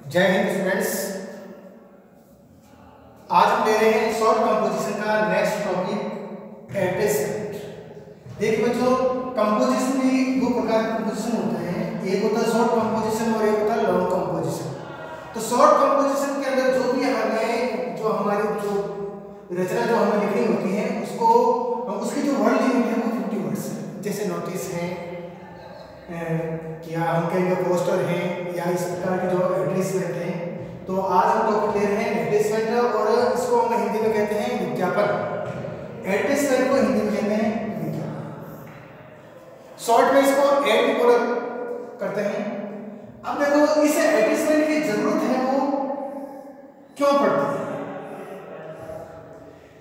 जय हिंद स्टूडेंट्स। आज हम ले रहे हैं शॉर्ट कंपोजिशन का नेक्स्ट टॉपिक एडवर्टाइजमेंट। देखिए बच्चों, कंपोजिशन भी दो प्रकार के कंपोजिशन होते हैं, एक होता है शॉर्ट कंपोजिशन और एक होता है लॉन्ग कंपोजिशन। तो शॉर्ट कंपोजिशन के अंदर जो भी हमें जो हमारी जो रचना जो हमें लिखनी होती है उसको उसकी जो वर्ड लिमिट है वो 50 वर्ड्स है। जैसे नोटिस है या हम कहेंगे पोस्टर हैं या इस प्रकार के जो एडवर्टाइजमेंट हैं। तो आज हम टॉपिक ले रहे हैं एडवर्टाइजमेंट और इसको हम हिंदी में कहते हैं विज्ञापन। एडवर्टाइजमेंट को हिंदी में कहते हैं विज्ञापन, शॉर्ट में इसको एड भी बोला करते हैं। अब देखो इस एडवर्टाइजमेंट की जरूरत है वो क्यों पड़ती है।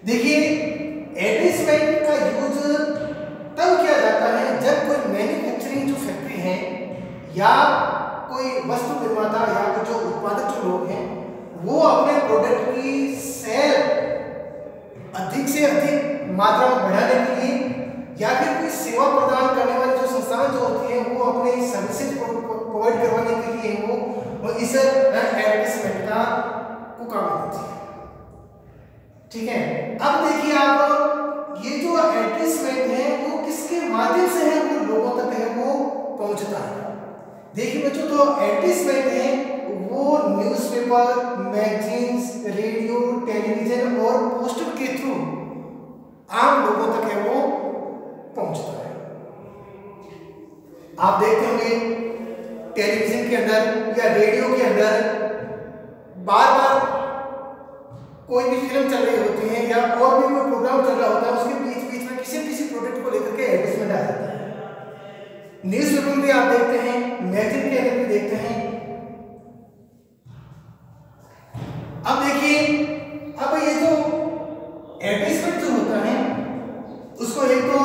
देखिए एडवर्टाइजमेंट का यूज तब किया जाता है जब कोई मैन्युफैक्चरिंग जो फैक्ट्री है या कोई वस्तु निर्माता या कोई जो उत्पादक जो लोग हैं वो अपने प्रोडक्ट की सेल अधिक से अधिक मात्रा में बढ़ाने के लिए या फिर कोई सेवा प्रदान करने वाली जो संस्थान जो होती है वो अपने सर्विसेज प्रोवाइड करवाने के लिए वो इस एडवर्टाइजमेंट का को काम करती है। ठीक है, अब देखिए आप ये जो एडवर्टाइजमेंट है वो किसके माध्यम से है वो लोगों तक है वो पहुंचता है। देखिए बच्चों, तो एडवर्टाइजमेंट है वो न्यूज़पेपर, मैगजीन्स, रेडियो, टेलीविजन और पोस्टर के थ्रू आम लोगों तक है वो पहुंचता है। आप देखते होंगे टेलीविजन के अंदर या रेडियो के अंदर बार बार कोई भी फिल्म चल रही होती है या और भी कोई प्रोग्राम चल रहा होता है, उसके बीच बीच में किसी प्रोडक्ट को लेकर के एडवर्टाइजमेंट आ जाता है। न्यूज़पेपर में आप देखते हैं, मैगजीन के अंदर भी देखते हैं। अब देखिए, अब ये जो एडवर्टाइजमेंट जो होता है उसको एक तो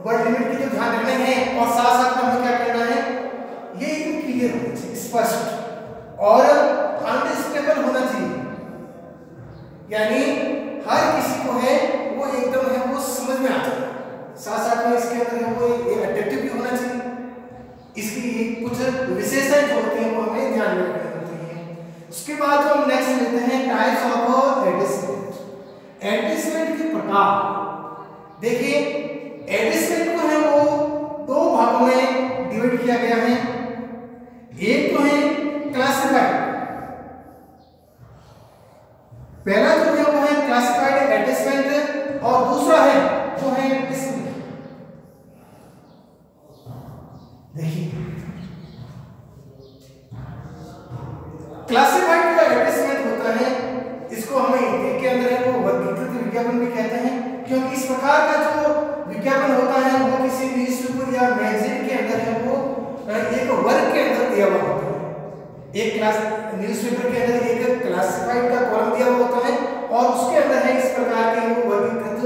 वर्ड लिमिट की जो ध्यान रखना है और साथ साथ हमें क्या करना है, ये एकदम क्लियर होना चाहिए, स्पष्ट और अंडरस्टैंडेबल होना चाहिए। यानी हर किसी को है वो एकदम है वो समझ में आ जाए। साथ साथ में इसके अंदर है वो एक अट्रैक्टिव भी होना चाहिए। इसकी कुछ विशेषताएं जो होती हैं वो हमें ध्यान में रखनी होती हैं। उसके बाद जो हम नेक्स्ट लेते हैं टाइप्स ऑफ एडवर्टाइजमेंट। एडवर्टाइजमेंट के प्रकार देखिए, एडवर्टाइजमेंट को है वो दो भागों में डिवाइड किया गया है। एक तो है क्लासिफाइड, पहला जो है वो है क्लासिफाइड एडवर्टाइजमेंट और दूसरा है वो है डिस्प्ले। देखिए क्लासिफाइड जो एडवर्टाइजमेंट होता है इसको हमें हिंदी के अंदर है वो वर्गीकृत विज्ञापन भी कहते हैं, क्योंकि इस प्रकार का जो विज्ञापन होता है वो किसी न्यूज़पेपर या मैगजीन के अंदर है वो एक वर्ग के अंदर दिया हुआ होता है। एक क्लास न्यूज़पेपर के अंदर एक क्लासिफाइड का कॉलम दिया हुआ होता है और उसके अंदर है इस प्रकार के वो वर्गीकृत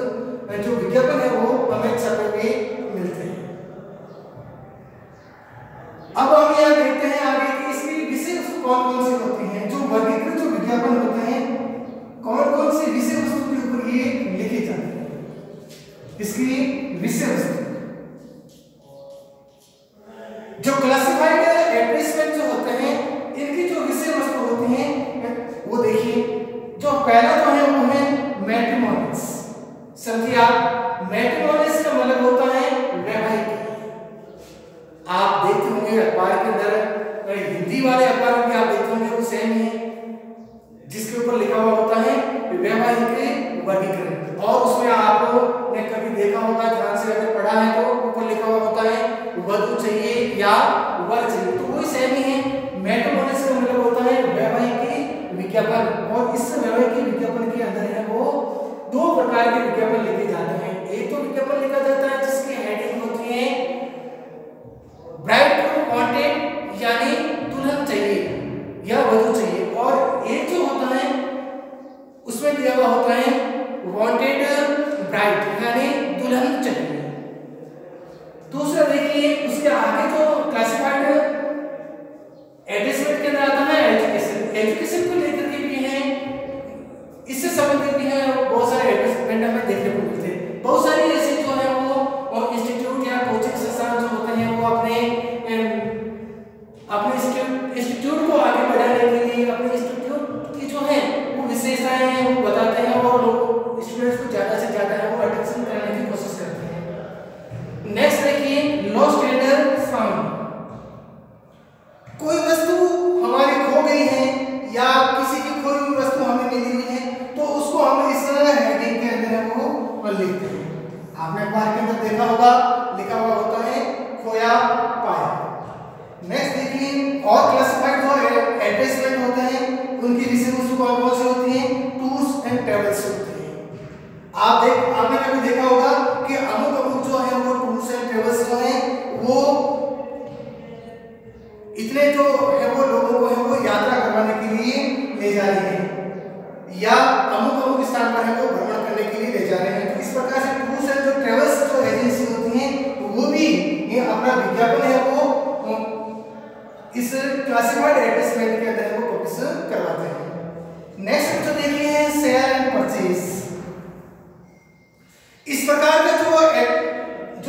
जो विज्ञापन है वो हमें छपे हुए मिलते हैं। अब हम यह देखते हैं आगे कि इसकी विषय वस्तु कौन कौन सी होती हैं। जो वर्गीकृत जो विज्ञापन होते हैं कौन कौन सी विषय वस्तु के ऊपर ये लिखे जाते हैं, इसकी विषय वस्तु। जो क्लासिफाइड एडवर्टाइजमेंट जो होते हैं इनकी जो विषय वस्तु होती हैं वो देखिए, जो पहला जो है वो है मैट्रिमोनियल्स। समझिए आप, मैट्रिमोनियल्स का मतलब होता है वैवाहिक। आप देखते होंगे अखबार के अंदर, हिंदी वाले अखबार में आप देखते होंगे वो सेम ही है, जिसके ऊपर लिखा हुआ होता है वैवाहिक वर्गीकरण। और उसमें आपने कभी देखा होगा, ध्यान से अगर पढ़ा है तो ऊपर लिखा हुआ होता है वधु चाहिए या वर चाहिए, तो वही सेम ही है। मैट्रिमोनियल्स का मतलब होता है वैवाहिक विज्ञापन और इस वैवाहिक विज्ञापन के अंदर है वो दो प्रकार के विज्ञापन लिखे जाते हैं। एक तो विज्ञापन लिखा जाता है जिसकी हेडिंग होती है ब्राइडग्रूम वांटेड यानी दुल्हन चाहिए या वधु चाहिए, और एक जो होता है उसमें दिया हुआ होता है वांटेड ब्राइड यानी दुल्हन चाहिए। दूसरा देखिए, उसके आगे जो क्लासिफाइड एडवर्टाइजमेंट के अंदर आता है एजुकेशन। एजुकेशन को लेकर के भी है, इससे संबंधित भी है बहुत सारे एडवर्टाइजमेंट हमें देखने को मिलते हैं। बहुत सारी ऐसे जो है वो इंस्टीट्यूट या कोचिंग संस्थान जो होते हैं वो अपने इंस्टीट्यूट को आगे बढ़ाने के लिए अपने इंस्टीट्यूट की जो है वो विशेषताएं हैं वो बताते हैं और लोग स्टूडेंट्स को ज़्यादा से ज़्यादा है वो अटेंशन कराने की कोशिश करते हैं। नेक्स्ट देखिए लॉस्ट एंड फाउंड। कोई वस्तु हमारी खो गई है या किसी की खोई हुई वस्तु हमें मिली हुई है तो उसको हम इस हेडिंग के अंदर है वो लिखते हैं। आपने अखबार के अंदर देखा होगा लिखा हुआ होता है खोया पाया। नेक्स्ट देखिए और क्लासिफाइड जो एड्रेसमेंट होते हैं उनकी विषय वस्तु कौन सी होती है, टूर्स एंड ट्रेवल्स होती है। आपने कभी देखा होगा कि अमुक जो है वो टूर्स एंड ट्रेवल्स जो है वो इतने जो है वो लोगों को है वो यात्रा करवाने के लिए ले जा रही है या अमुक स्थान पर है वो भ्रमण करने के लिए ले जा रहे हैं। तो इस प्रकार से टूर्स एंड जो ट्रेवल्स जो एजेंसी होती हैं वो भी ये अपना विज्ञापन है वो इस क्लासिफाइड एडवर्टाइजमेंट के अंदर वो पब्लिश करवाते हैं। नेक्स्ट जो देखिए शेयर एंड परचेज। इस प्रकार का जो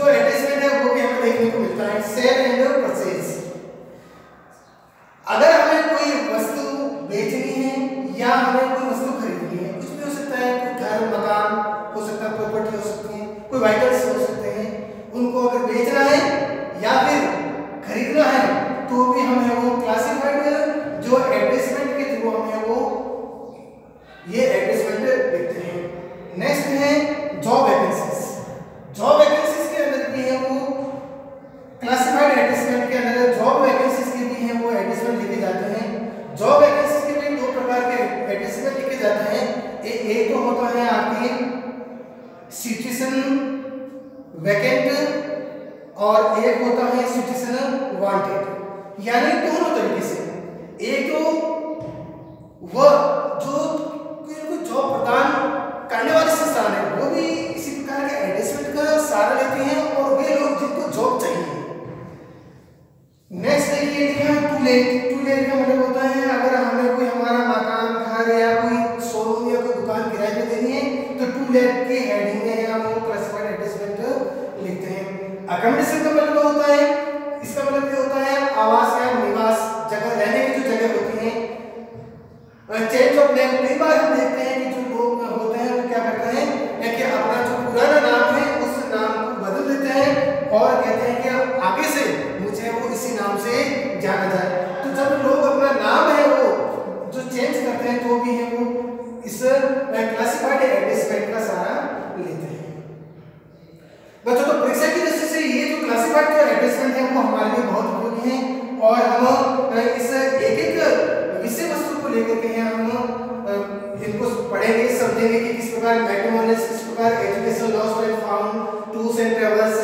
एडवर्टाइजमेंट है वो भी हमें देखने को मिलता है शेयर एंड परचेज। अगर हमें कोई वस्तु बेचनी है या हमें कोई वस्तु खरीदनी है, कुछ भी हो सकता है, कोई घर मकान हो सकता है, प्रॉपर्टी हो सकती है, कोई वाइटल्स हो सकते हैं, उनको अगर बेचना है या फिर खरीदना है तो भी हमें वो क्लासिफाइड जो एडवर्टाइजमेंट के थ्रू हमें वो ये एडवर्टाइजमेंट देखते हैं। नेक्स्ट है जॉब वैकेंसीज। जॉब वैकेंसीज के अंदर भी है वो क्लासिफाइड एडवर्टाइजमेंट के अंदर जॉब वैकेंसीज के भी हैं वो एडवर्टाइजमेंट लिखे जाते हैं। जॉब वैकेंसीज के भी दो प्रकार के एडवर्टाइजमेंट लिखे जाते हैं। एक तो होता है आपकी सिचुएशन वैकेंट और एक होता है सिचुएशन वांटेड। यानी दोनों तरीके से एक तो वह जो कोई जॉब प्रदान करने वाले संस्थान है वो भी इसी प्रकार के एडवर्टाइजमेंट का सहारा लेते हैं और वे लोग जिनको जॉब चाहिए। नेक्स्ट देखिए टू लेट का मतलब होता है अगर हमें कोई हमारा मकान घर या कोई शोरूम या कोई दुकान किराए पे देनी है तो टू लेट की हेडिंग में हम वो क्लासिफाइड एडवर्टाइजमेंट लिखते हैं। अकोमोडेशन का मतलब होता है इसका मतलब ये होता है आवास या निवास जगह रहने की जो जगह होती है। चेंज ऑफ नेम कई बार हम देखते हैं कि जो लोग होते हैं वो क्या करते हैं कि अपना जो पुराना नाम है उस नाम को बदल देते हैं और कहते हैं कि आगे से मुझे वो इसी नाम से जाना जाए। तो जब लोग अपना नाम है वो जो चेंज करते हैं तो भी है वो इस क्लासिफाइड एडवर्टाइजमेंट का सहारा लेते हैं। बच्चों तो परीक्षा की दृष्टि से ये जो क्लासिफाइड जो एडवर्टाइजमेंट है वो हमारे लिए बहुत उपयोगी है और हम इस एक विषय वस्तु को लेकर के हम इनको पढ़ेंगे समझेंगे कि किस प्रकार मैट्रिमोनियल्स किस प्रकार education lost and found tours and travels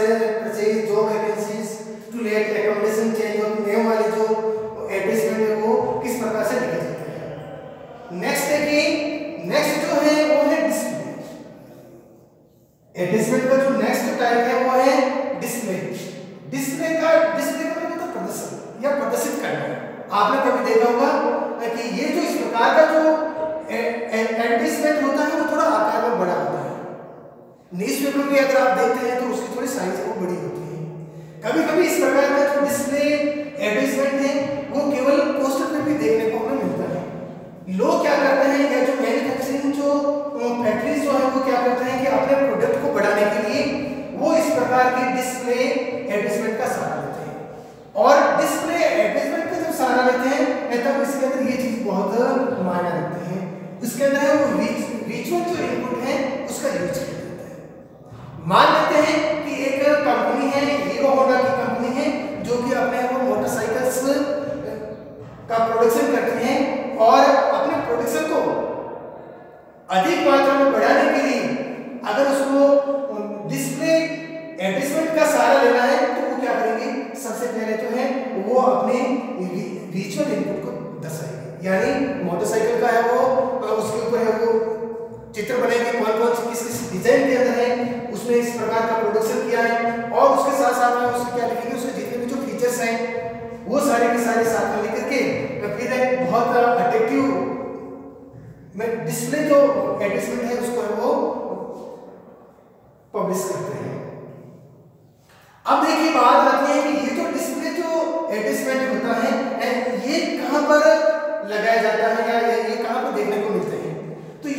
purchase job vacancies to let accommodation change of name वाले जो एडवर्टाइजमेंट है वो किस प्रकार से लिखे जाते हैं। नेक्स्ट देखिए नेक्स्ट जो है वो है डिस्प्ले। एडवर्टाइजमेंट का जो नेक्स्ट टाइप है वो है डिस्प्ले। डिस्प्ले का मतलब प्रदर्शन या प्रदर्शित करना। आपने कभी देखा होगा कि ये जो इस प्रकार का जो एडवर्टाइजमेंट होता है वो थोड़ा आकार में बड़ा होता है। न्यूज़पेपर में अगर आप देखते हैं तो उसकी थोड़ी साइज वो बड़ी होती है। कभी-कभी इस प्रकार का जो डिस्प्ले एडवर्टाइजमेंट है वो केवल पोस्टर पे भी देखने को हमें मिलता है। लोग क्या करते हैं या जो मैन्युफैक्चरिंग जो फैक्ट्रीज जो है वो क्या करते हैं कि अपने प्रोडक्ट को बढ़ाने के लिए वो इस प्रकार की डिस्प्ले एडवर्टाइजमेंट का सहारा लेते हैं और डिस्प्ले एडवर्टाइजमेंट का जब सहारा लेते हैं तब इसके अंदर ये चीज बहुत मायने रखते हैं। इसके अंदर है वो विजुअल जो इनपुट है उसका यूज किया जाता है। मान लेते हैं कि एक कंपनी है हीरो होंडा की कंपनी है जो कि अपने वो मोटरसाइकिल्स का प्रोडक्शन करती है और अपने प्रोडक्शन को अधिक मात्रा में बढ़ाने के लिए अगर उसको डिस्प्ले एडवर्टाइजमेंट का सहारा लेना है तो वो क्या करेंगे सबसे पहले तो है वो अपने विजुअल इनपुट को दर्शाएंगे। यानी मोटरसाइकिल का है वो उसके ऊपर है वो चित्र बनेंगे कौन-कौन सी किस डिजाइन के अंदर है उसने इस प्रकार का प्रोडक्शन किया है और उसके साथ-साथ में उसके क्या लिखेंगे उसके जितने भी जो फीचर्स हैं वो सारे के सारे साथ में लिख करके फिर एक बहुत अट्रैक्टिव में डिस्प्ले जो एडवर्टाइजमेंट है उसको है वो पब्लिश करते हैं। अब देखिए बात आती है कि ये जो डिस्प्ले जो एडवर्टाइजमेंट होता है ये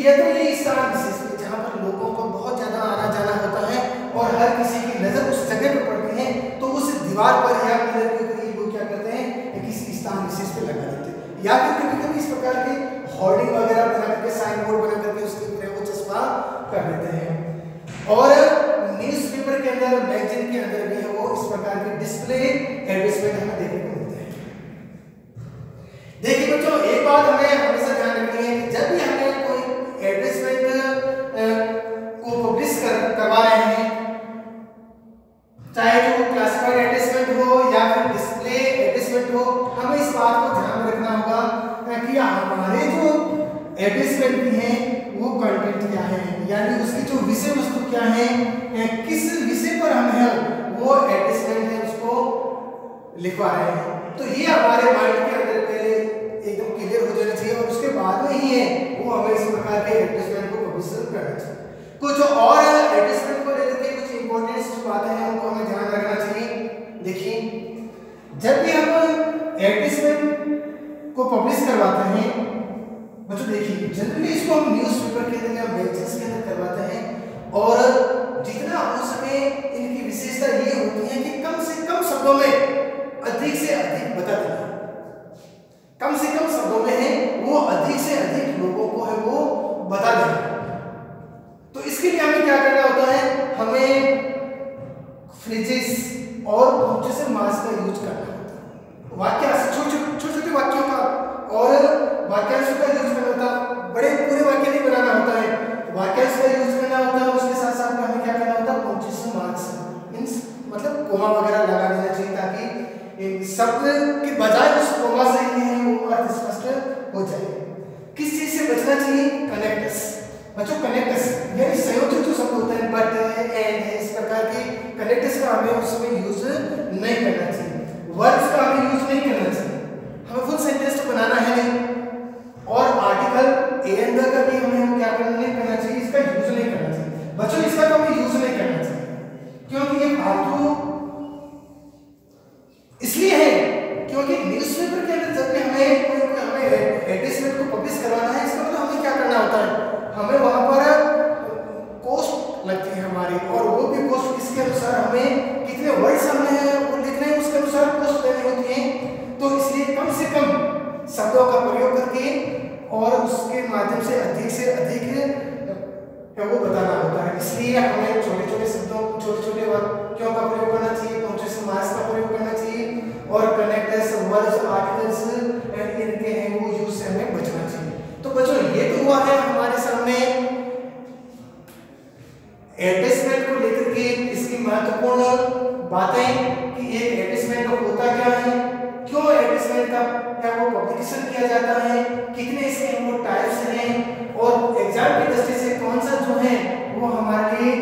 या तो ये स्थान विशेष में जहाँ पर लोगों को बहुत ज्यादा आना जाना होता है और हर किसी की नजर उस जगह पर पड़ती है, तो उस दीवार पर या पिलर के करीब वो क्या करते हैं, किसी स्थान विशेष पे लगा देते हैं। या फिर कभी कभी इस प्रकार के होर्डिंग वगैरह बना करके, साइन बोर्ड बना करके उसके ऊपर वो चस्पा कर देते हैं। और न्यूज़पेपर के अंदर, मैगजीन के अंदर भी है वो इस प्रकार के डिस्प्ले एडवर्टाइजमेंट हमें देखने को मिलते हैं। देखिए बच्चों, एक बात हमें हमेशा ध्यान रखनी है कि जब भी हमें कोई एडवर्टाइजमेंट को पब्लिश करवा रहे हैं, चाहे जो क्लासिफाइड एडवर्टाइजमेंट हो या फिर डिस्प्ले एडवर्टाइजमेंट हो, हमें इस बात को ध्यान में रखना होगा कि हमारे जो एडवर्टाइजमेंट भी हैं वो कंटेंट क्या है, यानी उसकी जो विषय वस्तु क्या है, किस विषय पर हम है वो एडवर्टाइजमेंट है उसको लिखवा रहे हैं। तो ये हमारे माइंड के अंदर पहले एकदम क्लियर हो जाना चाहिए और उसके बाद में ही है वो हमें इस प्रकार के एडवर्टाइजमेंट को पब्लिश करना चाहिए। कुछ और एडवर्टाइजमेंट को लेकर के कुछ इंपॉर्टेंट बातें हैं उनको हमें ध्यान रखना चाहिए। देखिए, जब भी हम एडवर्टाइजमेंट को पब्लिश करवाते हैं बच्चों, देखिए जनरली इसको हम न्यूज़पेपर के अंदर या मैगजीन्स के अंदर करवाते हैं और जितना हो सके इनकी विशेषता ये होती है कि कम से कम शब्दों में अधिक से अधिक बता देना। कम से कम शब्दों में है वो अधिक से अधिक लोगों को है वो बता देना। तो इसके लिए हमें क्या करना होता है, हमें फ्रेजेस और पंक्चुएशन मार्क्स का यूज करना होता है। वाक्यांश, छोटे वाक्यों का और वाक्यांशों का यूज करना होता है। बड़े पूरे वाक्य नहीं बनाना होता है, वाक्यांश का यूज करना होता है। उसके साथ साथ हमें क्या करना होता है, पंक्चुएशन मार्क्स मींस मतलब कोमा वगैरह लगा देना चाहिए ताकि शब्द के बजाय उस कोमा से ही है वो अर्थ स्पष्ट हो जाए। किस चीज से बचना चाहिए, कनेक्टर्स। बच्चों कनेक्टर्स यानी संयोजक जो शब्द होते हैं, बट एंड इस प्रकार के कनेक्टर्स का हमें उसमें यूज नहीं करना चाहिए। वर्ब्स का हमें यूज नहीं करना चाहिए, हमें फुल सेंटेंस तो बनाना है नहीं। और आर्टिकल एंड का भी हमें क्या करना नहीं करना चाहिए, इसका यूज नहीं करना चाहिए। बच्चों इसका तो हमें यूज नहीं करना चाहिए क्योंकि ये फालतू इसलिए है क्योंकि न्यूज़पेपर के अंदर जब भी हमें एडवर्टाइजमेंट को पब्लिश करवाना है, इसका मतलब हमें क्या करना होता है, हमें वहां पर कॉस्ट लगती है हमारी, और वो भी कॉस्ट इसके अनुसार हमें कितने वर्ड्स हमने वो लिखने हैं उसके अनुसार कॉस्ट देनी होती है। तो इसलिए कम से कम शब्दों का प्रयोग करके और उसके माध्यम से अधिक वो बताना होता है। इसलिए हमें छोटे छोटे शब्दों, छोटे छोटे वाक्यों का प्रयोग करना चाहिए, पंक्चुएशन मार्क्स का प्रयोग करना चाहिए और कनेक्टर्स, वर्ड्स, आर्टिकल्स एंड इनके हैं वो यूज से हमें बचना चाहिए। तो बच्चों ये तो हुआ है हमारे सामने एडवर्टाइजमेंट को लेकर के इसकी महत्वपूर्ण बातें कि एक एडवर्टाइजमेंट होता क्या है, क्यों एडवर्टाइजमेंट का वो पब्लिकेशन किया जाता है, कितने इसके वो टाइप्स हैं और एग्जाम की दृष्टि से कौन सा जो है वो हमारे लिए